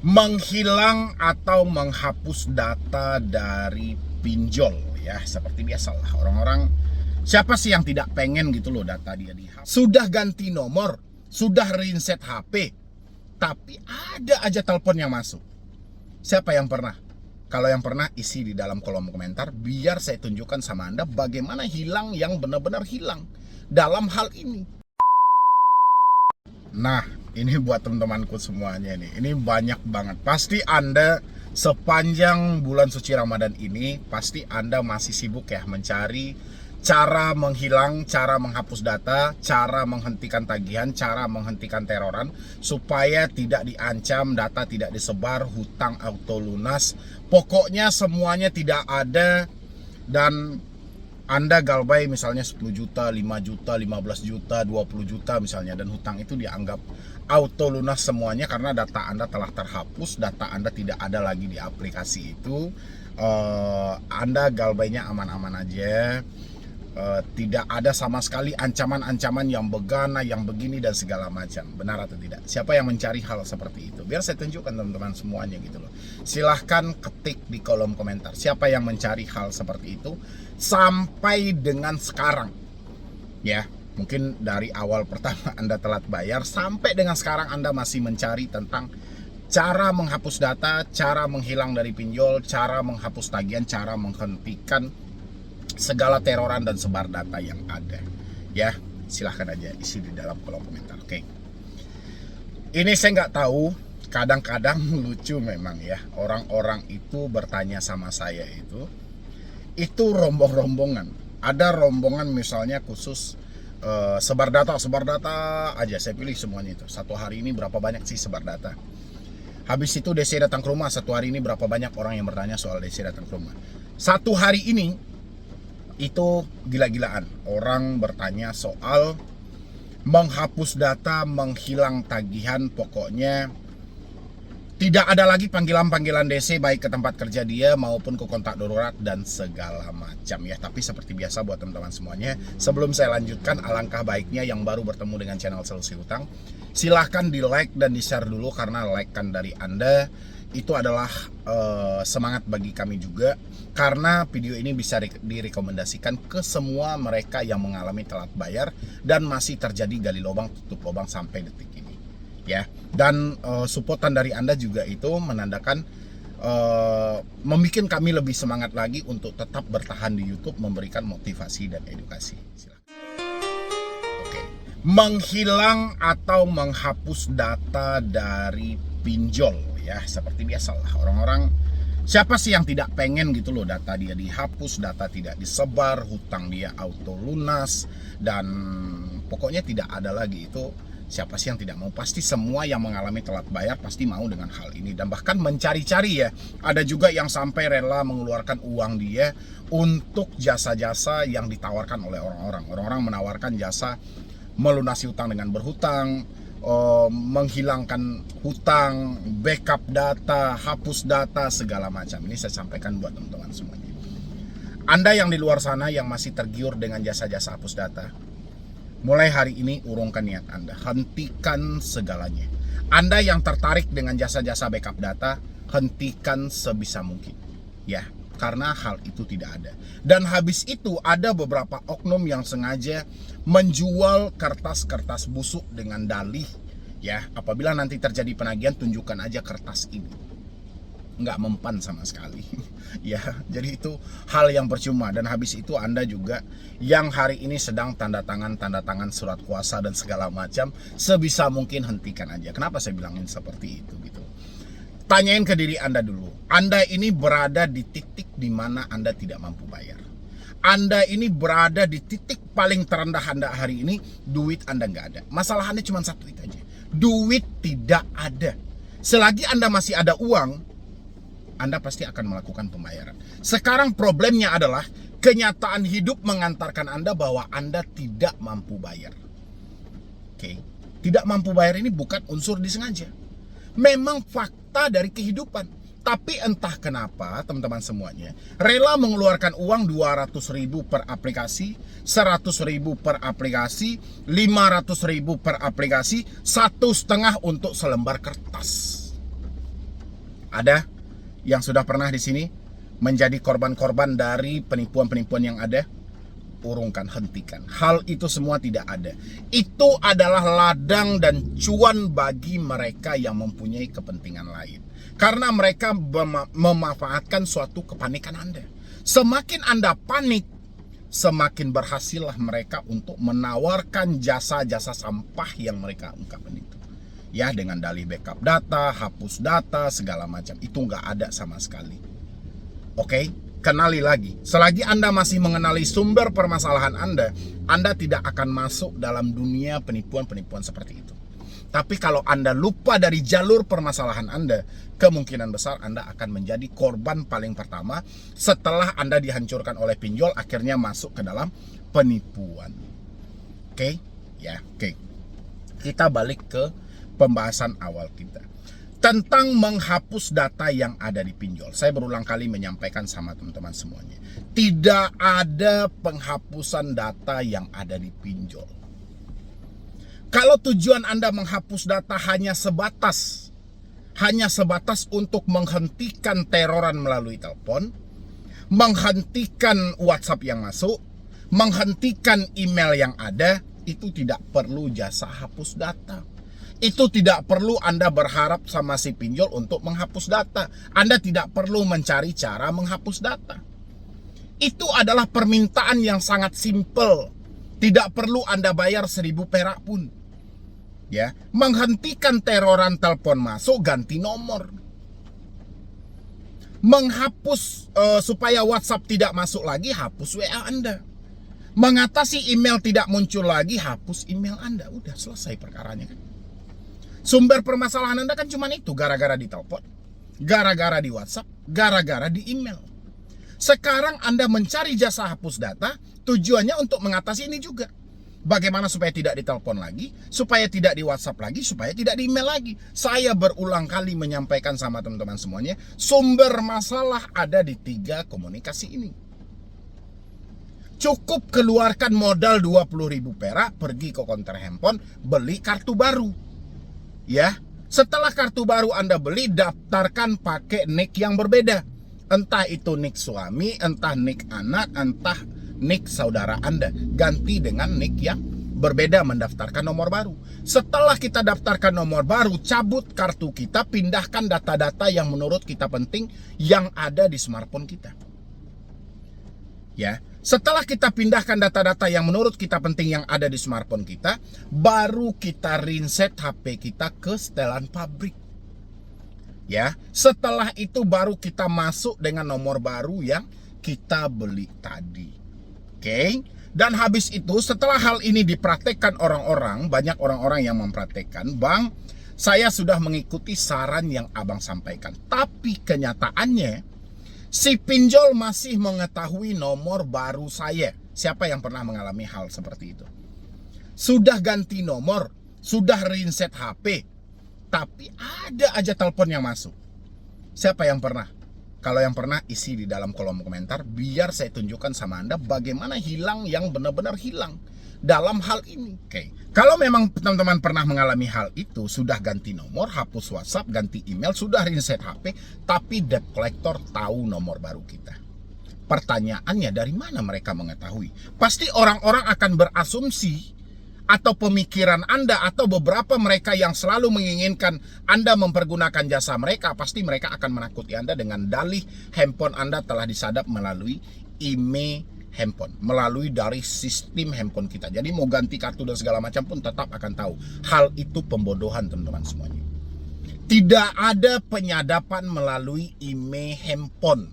menghilang atau menghapus data dari pinjol ya, seperti biasalah orang-orang, siapa sih yang tidak pengen gitu loh data dia dihapus. Sudah ganti nomor, sudah reset HP, tapi ada aja telepon yang masuk. Siapa yang pernah? Kalau yang pernah, isi di dalam kolom komentar biar saya tunjukkan sama Anda bagaimana hilang yang benar-benar hilang dalam hal ini. Nah, ini buat teman-temanku semuanya nih. Ini banyak banget. Pasti Anda sepanjang bulan suci Ramadan ini pasti Anda masih sibuk ya mencari cara menghilang, cara menghapus data, cara menghentikan tagihan, cara menghentikan teroran supaya tidak diancam, data tidak disebar, hutang auto lunas. Pokoknya semuanya tidak ada dan Anda galbay misalnya 10 juta, 5 juta, 15 juta, 20 juta misalnya, dan hutang itu dianggap auto lunas semuanya karena data Anda telah terhapus, data Anda tidak ada lagi di aplikasi itu. Anda galbaynya aman-aman aja. Tidak ada sama sekali ancaman-ancaman yang begana, yang begini dan segala macam. Benar atau tidak? Siapa yang mencari hal seperti itu? Biar saya tunjukkan teman-teman semuanya gitu loh. Silahkan ketik di kolom komentar siapa yang mencari hal seperti itu sampai dengan sekarang. Ya, mungkin dari awal pertama Anda telat bayar sampai dengan sekarang Anda masih mencari tentang cara menghapus data, cara menghilang dari pinjol, cara menghapus tagihan, cara menghentikan segala teroran dan sebar data yang ada. Ya, silahkan aja isi di dalam kolom komentar. Oke. Ini saya nggak tahu, kadang-kadang lucu memang ya. Orang-orang itu bertanya sama saya itu rombong-rombongan. Ada rombongan misalnya khusus sebar data aja. Saya pilih semuanya itu. Satu hari ini berapa banyak sih sebar data? Habis itu DC datang ke rumah. Satu hari ini berapa banyak orang yang bertanya soal DC datang ke rumah? Satu hari ini itu gila-gilaan. Orang bertanya soal menghapus data, menghilang tagihan, pokoknya tidak ada lagi panggilan-panggilan DC baik ke tempat kerja dia maupun ke kontak darurat dan segala macam ya. Tapi seperti biasa buat teman-teman semuanya, sebelum saya lanjutkan, alangkah baiknya yang baru bertemu dengan channel Solusi Hutang, silahkan di like dan di share dulu, karena like kan dari Anda itu adalah semangat bagi kami juga, karena video ini bisa direkomendasikan ke semua mereka yang mengalami telat bayar dan masih terjadi gali lubang tutup lubang sampai detik ini ya. Dan supportan dari Anda juga itu menandakan membuat kami lebih semangat lagi untuk tetap bertahan di YouTube, memberikan motivasi dan edukasi. Silakan. Oke. Menghilang atau menghapus data dari pinjol ya, seperti biasalah orang-orang, siapa sih yang tidak pengen gitu loh data dia dihapus, data tidak disebar, hutang dia auto lunas dan pokoknya tidak ada lagi. Itu siapa sih yang tidak mau? Pasti semua yang mengalami telat bayar pasti mau dengan hal ini, dan bahkan mencari-cari ya. Ada juga yang sampai rela mengeluarkan uang dia untuk jasa-jasa yang ditawarkan oleh orang-orang. Orang-orang menawarkan jasa melunasi hutang dengan berhutang, menghilangkan hutang, backup data, hapus data, segala macam. Ini saya sampaikan buat teman-teman semuanya. Anda yang di luar sana yang masih tergiur dengan jasa-jasa hapus data, mulai hari ini urungkan niat Anda, hentikan segalanya. Anda yang tertarik dengan jasa-jasa backup data, hentikan sebisa mungkin ya, karena hal itu tidak ada. Dan habis itu ada beberapa oknum yang sengaja menjual kertas-kertas busuk dengan dalih ya, apabila nanti terjadi penagihan tunjukkan aja kertas ini. Nggak mempan sama sekali ya, jadi itu hal yang percuma. Dan habis itu Anda juga yang hari ini sedang tanda tangan surat kuasa dan segala macam, sebisa mungkin hentikan aja. Kenapa saya bilangin seperti itu gitu? Tanyain ke diri Anda dulu, Anda ini berada di titik di mana Anda tidak mampu bayar. Anda ini berada di titik paling terendah Anda hari ini, duit Anda nggak ada. Masalah Anda cuma satu itu aja, duit tidak ada. Selagi Anda masih ada uang, Anda pasti akan melakukan pembayaran. Sekarang problemnya adalah kenyataan hidup mengantarkan Anda bahwa Anda tidak mampu bayar. Oke, tidak mampu bayar ini bukan unsur disengaja, memang fakta dari kehidupan. Tapi entah kenapa teman-teman semuanya rela mengeluarkan uang 200.000 per aplikasi, 100.000 per aplikasi, 500.000 per aplikasi, 1,5 untuk selembar kertas. Ada yang sudah pernah di sini menjadi korban-korban dari penipuan-penipuan yang ada? Urungkan, hentikan. Hal itu semua tidak ada. Itu adalah ladang dan cuan bagi mereka yang mempunyai kepentingan lain. Karena mereka memanfaatkan suatu kepanikan Anda. Semakin Anda panik, semakin berhasillah mereka untuk menawarkan jasa-jasa sampah yang mereka ungkapkan itu. Ya, dengan dalih backup data, hapus data, segala macam. Itu nggak ada sama sekali. Oke? Kenali lagi, selagi Anda masih mengenali sumber permasalahan Anda tidak akan masuk dalam dunia penipuan-penipuan seperti itu. Tapi kalau Anda lupa dari jalur permasalahan Anda, kemungkinan besar Anda akan menjadi korban paling pertama setelah Anda dihancurkan oleh pinjol, akhirnya masuk ke dalam penipuan. Oke? Ya, oke. Kita balik ke pembahasan awal kita. Tentang menghapus data yang ada di pinjol. Saya berulang kali menyampaikan sama teman-teman semuanya. Tidak ada penghapusan data yang ada di pinjol. Kalau tujuan Anda menghapus data hanya sebatas untuk menghentikan teroran melalui telepon, menghentikan WhatsApp yang masuk, menghentikan email yang ada, itu tidak perlu jasa hapus data. Itu tidak perlu Anda berharap sama si pinjol untuk menghapus data. Anda tidak perlu mencari cara menghapus data. Itu adalah permintaan yang sangat simpel. Tidak perlu Anda bayar 1.000 perak pun. Ya, menghentikan teroran telepon masuk, ganti nomor. Menghapus supaya WhatsApp tidak masuk lagi, hapus WA Anda. Mengatasi email tidak muncul lagi, hapus email Anda. Udah selesai perkaranya kan. Sumber permasalahan Anda kan cuma itu, gara-gara di telepon, gara-gara di WhatsApp, gara-gara di email. Sekarang Anda mencari jasa hapus data, tujuannya untuk mengatasi ini juga. Bagaimana supaya tidak ditelepon lagi, supaya tidak di WhatsApp lagi, supaya tidak di email lagi. Saya berulang kali menyampaikan sama teman-teman semuanya, sumber masalah ada di 3 komunikasi ini. Cukup keluarkan modal 20.000 perak, pergi ke konter handphone, beli kartu baru. Ya, setelah kartu baru Anda beli, daftarkan pakai nick yang berbeda. Entah itu nick suami, entah nick anak, entah nick saudara Anda. Ganti dengan nick yang berbeda, mendaftarkan nomor baru. Setelah kita daftarkan nomor baru, cabut kartu kita, pindahkan data-data yang menurut kita penting yang ada di smartphone kita. Ya, setelah kita pindahkan data-data yang menurut kita penting yang ada di smartphone kita, baru kita reset HP kita ke setelan pabrik. Ya, setelah itu baru kita masuk dengan nomor baru yang kita beli tadi. Oke? Dan habis itu, setelah hal ini dipraktekkan orang-orang, banyak orang-orang yang mempraktekkan, Bang, saya sudah mengikuti saran yang Abang sampaikan. Tapi kenyataannya, si pinjol masih mengetahui nomor baru saya. Siapa yang pernah mengalami hal seperti itu? Sudah ganti nomor, sudah reset HP, tapi ada aja telepon yang masuk. Siapa yang pernah? Kalau yang pernah, isi di dalam kolom komentar, biar saya tunjukkan sama Anda bagaimana hilang yang benar-benar hilang dalam hal ini. Oke. Kalau memang teman-teman pernah mengalami hal itu, sudah ganti nomor, hapus WhatsApp, ganti email, sudah reset HP, tapi debt collector tahu nomor baru kita. Pertanyaannya, dari mana mereka mengetahui? Pasti orang-orang akan berasumsi, atau pemikiran Anda, atau beberapa mereka yang selalu menginginkan Anda mempergunakan jasa mereka, pasti mereka akan menakuti Anda dengan dalih handphone Anda telah disadap melalui email handphone, melalui dari sistem handphone kita. Jadi mau ganti kartu dan segala macam pun tetap akan tahu. Hal itu pembodohan teman-teman semuanya. Tidak ada penyadapan melalui email handphone.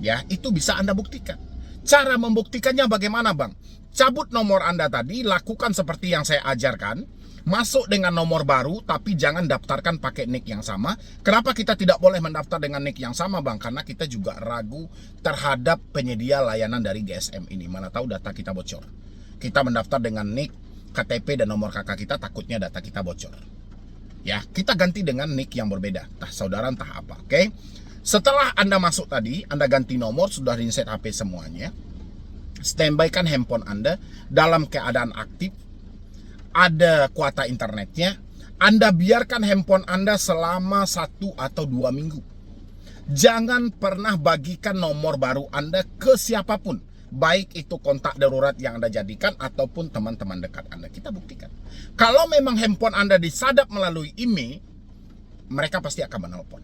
Ya, itu bisa Anda buktikan. Cara membuktikannya bagaimana, Bang? Cabut nomor Anda tadi, lakukan seperti yang saya ajarkan. Masuk dengan nomor baru, tapi jangan daftarkan pakai nick yang sama. Kenapa kita tidak boleh mendaftar dengan nick yang sama, Bang? Karena kita juga ragu terhadap penyedia layanan dari GSM ini. Mana tahu data kita bocor. Kita mendaftar dengan nick, KTP, dan nomor kakak kita, takutnya data kita bocor. Ya, kita ganti dengan nick yang berbeda. Entah saudara, entah apa, oke? Setelah Anda masuk tadi, Anda ganti nomor, sudah reset HP semuanya. Standby-kan handphone Anda dalam keadaan aktif. Ada kuota internetnya, Anda biarkan handphone Anda selama 1 atau 2 minggu. Jangan pernah bagikan nomor baru Anda ke siapapun, baik itu kontak darurat yang Anda jadikan ataupun teman-teman dekat Anda. Kita buktikan. Kalau memang handphone Anda disadap melalui email, mereka pasti akan menelpon.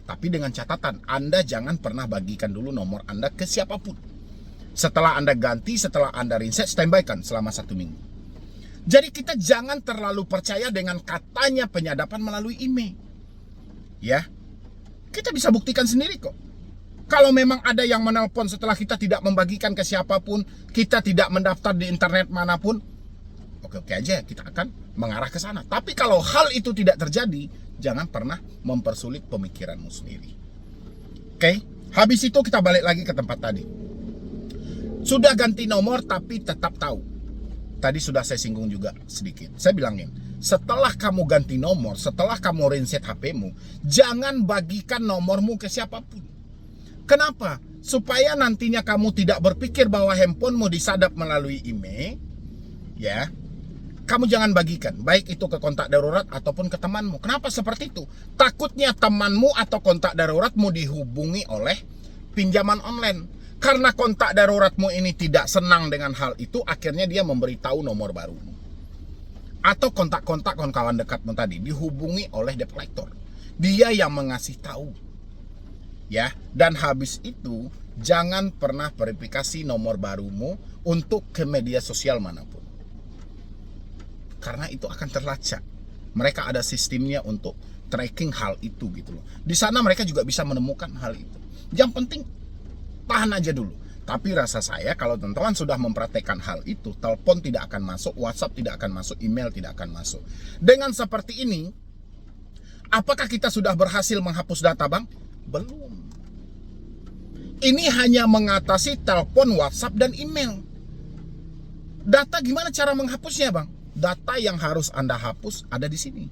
Tapi dengan catatan, Anda jangan pernah bagikan dulu nomor Anda ke siapapun. Setelah Anda ganti, setelah Anda reset, standby-kan selama 1 minggu. Jadi kita jangan terlalu percaya dengan katanya penyadapan melalui email. Ya, kita bisa buktikan sendiri kok. Kalau memang ada yang menelpon setelah kita tidak membagikan ke siapapun, kita tidak mendaftar di internet manapun, oke-oke aja, kita akan mengarah ke sana. Tapi kalau hal itu tidak terjadi, jangan pernah mempersulit pemikiranmu sendiri. Oke, habis itu kita balik lagi ke tempat tadi. Sudah ganti nomor tapi tetap tahu. Tadi sudah saya singgung juga sedikit. Saya bilangin, setelah kamu ganti nomor, setelah kamu reset HP-mu, jangan bagikan nomormu ke siapapun. Kenapa? Supaya nantinya kamu tidak berpikir bahwa handphonemu disadap melalui email, ya. Kamu jangan bagikan, baik itu ke kontak darurat ataupun ke temanmu. Kenapa seperti itu? Takutnya temanmu atau kontak daruratmu dihubungi oleh pinjaman online. Karena kontak daruratmu ini tidak senang dengan hal itu, akhirnya dia memberitahu nomor barumu. Atau kontak-kontak kawan dekatmu tadi dihubungi oleh debt collector. Dia yang mengasih tahu. Ya, dan habis itu jangan pernah verifikasi nomor barumu untuk ke media sosial manapun. Karena itu akan terlacak. Mereka ada sistemnya untuk tracking hal itu gitu loh. Di sana mereka juga bisa menemukan hal itu. Yang penting tahan aja dulu. Tapi rasa saya kalau teman-teman sudah mempraktekkan hal itu, telepon tidak akan masuk, WhatsApp tidak akan masuk, email tidak akan masuk. Dengan seperti ini, apakah kita sudah berhasil menghapus data, Bang? Belum. Ini hanya mengatasi telepon, WhatsApp, dan email. Data gimana cara menghapusnya, Bang? Data yang harus Anda hapus ada di sini.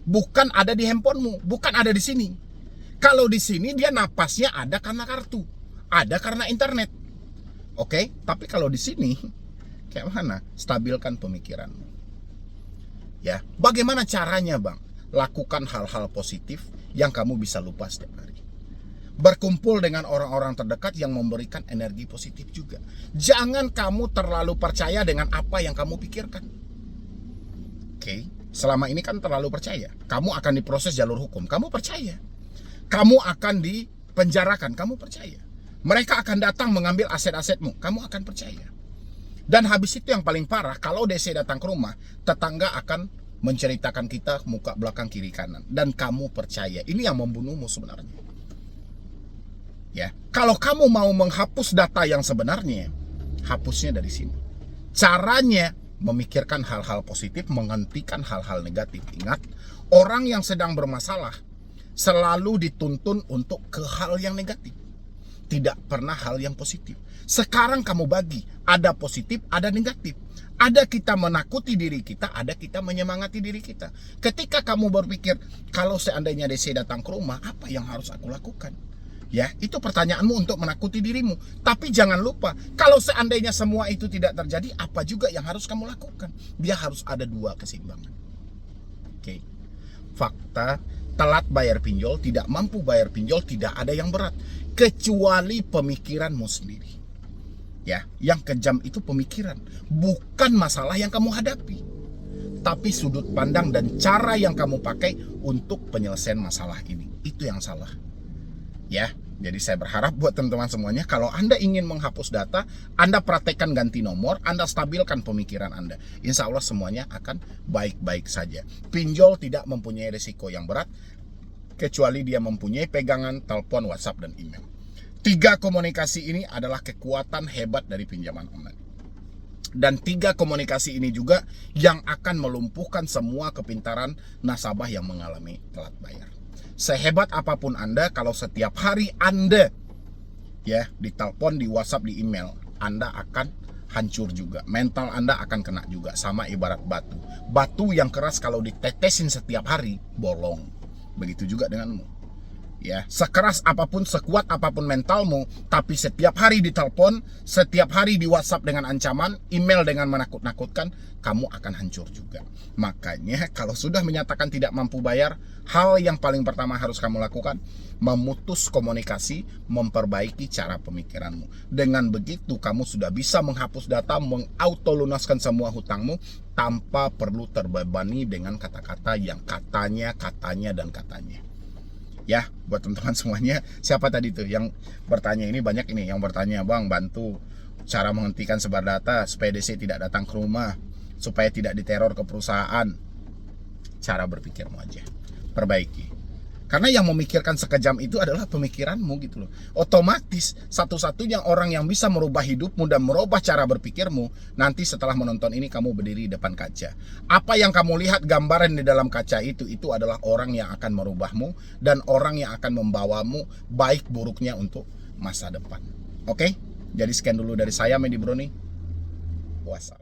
Bukan ada di handphonemu, bukan ada di sini. Kalau di sini dia napasnya ada karena kartu, ada karena internet. Oke, tapi kalau di sini kayak mana? Stabilkan pemikiranmu. Ya, bagaimana caranya, Bang? Lakukan hal-hal positif yang kamu bisa lupa setiap hari. Berkumpul dengan orang-orang terdekat yang memberikan energi positif juga. Jangan kamu terlalu percaya dengan apa yang kamu pikirkan. Oke, selama ini kan terlalu percaya. Kamu akan diproses jalur hukum, kamu percaya. Kamu akan dipenjarakan, kamu percaya. Mereka akan datang mengambil aset-asetmu, kamu akan percaya. Dan habis itu yang paling parah, kalau DC datang ke rumah, tetangga akan menceritakan kita muka belakang kiri kanan. Dan kamu percaya, ini yang membunuhmu sebenarnya. Ya, kalau kamu mau menghapus data yang sebenarnya, hapusnya dari sini. Caranya memikirkan hal-hal positif, menghentikan hal-hal negatif. Ingat, orang yang sedang bermasalah selalu dituntun untuk ke hal yang negatif, tidak pernah hal yang positif. Sekarang kamu bagi, ada positif, ada negatif. Ada kita menakuti diri kita, ada kita menyemangati diri kita. Ketika kamu berpikir, kalau seandainya DC datang ke rumah, apa yang harus aku lakukan? Ya, itu pertanyaanmu untuk menakuti dirimu. Tapi jangan lupa, kalau seandainya semua itu tidak terjadi, apa juga yang harus kamu lakukan? Dia harus ada 2 keseimbangan. Oke. Fakta, telat bayar pinjol, tidak mampu bayar pinjol, tidak ada yang berat. Kecuali pemikiranmu sendiri. Ya, yang kejam itu pemikiran. Bukan masalah yang kamu hadapi. Tapi sudut pandang dan cara yang kamu pakai untuk penyelesaian masalah ini. Itu yang salah. Ya, jadi saya berharap buat teman-teman semuanya, kalau Anda ingin menghapus data, Anda praktekkan ganti nomor, Anda stabilkan pemikiran Anda. Insya Allah semuanya akan baik-baik saja. Pinjol tidak mempunyai risiko yang berat, kecuali dia mempunyai pegangan, telepon, WhatsApp, dan email. 3 komunikasi ini adalah kekuatan hebat dari pinjaman online. Dan 3 komunikasi ini juga yang akan melumpuhkan semua kepintaran nasabah yang mengalami telat bayar. Sehebat apapun Anda, kalau setiap hari Anda ya ditelepon, di WhatsApp, di email, Anda akan hancur juga. Mental Anda akan kena juga. Sama ibarat batu. Batu yang keras kalau ditetesin setiap hari, bolong. Begitu juga denganmu. Ya, sekeras apapun, sekuat apapun mentalmu, tapi setiap hari ditelepon, setiap hari di WhatsApp dengan ancaman, email dengan menakut-nakutkan, kamu akan hancur juga. Makanya kalau sudah menyatakan tidak mampu bayar, hal yang paling pertama harus kamu lakukan, memutus komunikasi, memperbaiki cara pemikiranmu. Dengan begitu kamu sudah bisa menghapus data, mengautolunaskan semua hutangmu tanpa perlu terbebani dengan kata-kata yang katanya, dan katanya. Ya, buat teman-teman semuanya, siapa tadi tuh yang bertanya ini, banyak ini yang bertanya, Bang, bantu cara menghentikan sebar data supaya DC tidak datang ke rumah, supaya tidak diteror ke perusahaan. Cara berpikirmu aja, perbaiki. Karena yang memikirkan sekejam itu adalah pemikiranmu gitu loh. Otomatis satu-satunya orang yang bisa merubah hidupmu dan merubah cara berpikirmu, nanti setelah menonton ini kamu berdiri di depan kaca. Apa yang kamu lihat gambaran di dalam kaca itu adalah orang yang akan merubahmu dan orang yang akan membawamu baik buruknya untuk masa depan. Oke? Jadi sekian dulu dari saya, Medi Broni. Wassalam.